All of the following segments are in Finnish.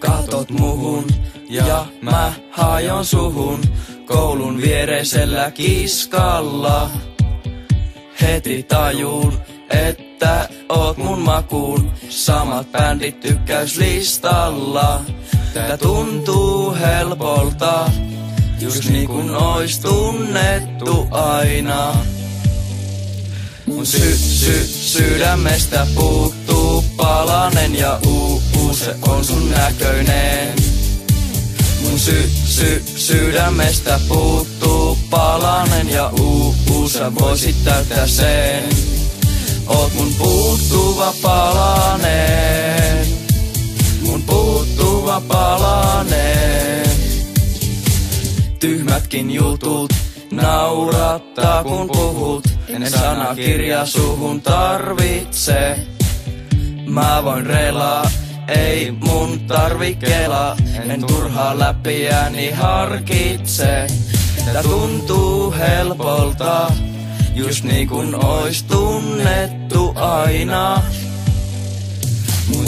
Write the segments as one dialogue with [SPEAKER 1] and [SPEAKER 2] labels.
[SPEAKER 1] Katot muhun ja mä hajon suhun koulun viereisellä kiskalla. Heti tajuun, että oot mun makuun, samat bändit tykkäyslistalla. Tää tuntuu helpolta, just niin kun ois tunnettu aina. Mun sydämestä puuttuu palanen ja se on sun näköinen. Mun sydämestä puuttuu palanen ja sä voisit täyttää sen. Oot mun puuttuva palanen, mun puuttuva palanen. Tyhmätkin jutut naurattaa kun puhut, en sanakirja suhun tarvitse. Mä voin relaa, ei mun tarvi kelaa, en turhaa läpiäni harkitse. Tää tuntuu helpolta, just niin kun ois tunnettu aina. Mun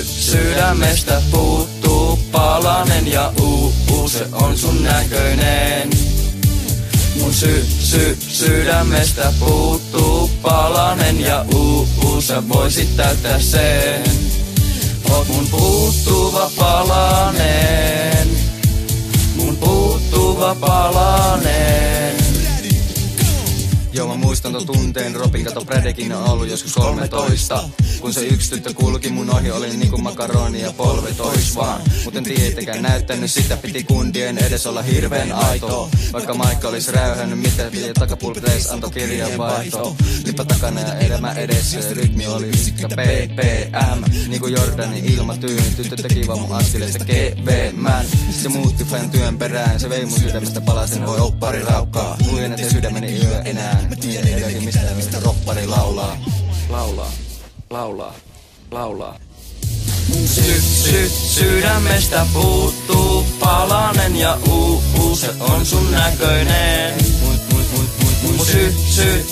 [SPEAKER 1] sydämestä puuttuu palanen ja se on sun näköinen. Mun sydämestä puuttuu palanen ja sä voisit täyttää sen. Oot mun puuttuva palanen, mun puuttuva palanen.
[SPEAKER 2] Joo, mä muistan ton tunteen, Robin kato Brädekin on ollut joskus 13. Kun se yksi tyttö kulki mun ohi, olin niinku makaroni ja polvet ois vaan. Mut en tietenkään näyttänyt sitä, piti kundien edes olla hirveen aito. Vaikka Maikka olis räyhännyt, mitä piti takapulpees antoi kirjanvaihto. Lippa takana ja elämä edessä, ja rytmi oli yksikkä BPM. Niinku Jordanin ilmatyyn, tyttö teki vaan mun askeleista kevemmän. Se muutti fan työn perään, se vei mun sydämestä palasen, voi oppari raukkaa. Luin ettei sydämeni yö enää. Tiedäkin mistä roppari laulaa.
[SPEAKER 1] Laulaa, laulaa, laulaa. Sydämestä puuttuu palanen ja se on sun näköinen. Mun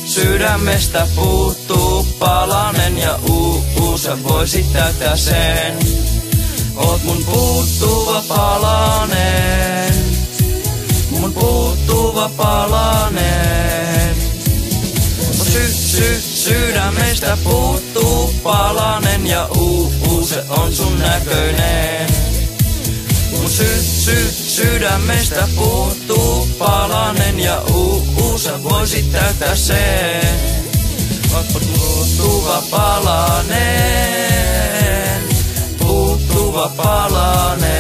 [SPEAKER 1] sydämestä puuttuu palanen ja sä voisit täyttää sen. Oot mun puuttuva palanen, mun puuttuva palanen. Sydämestä puuttuu palanen ja se on sun näköinen. Mun sydämestä puuttuu palanen ja sä voisit täyttää sen. Puuttuva palanen, puuttuva palanen.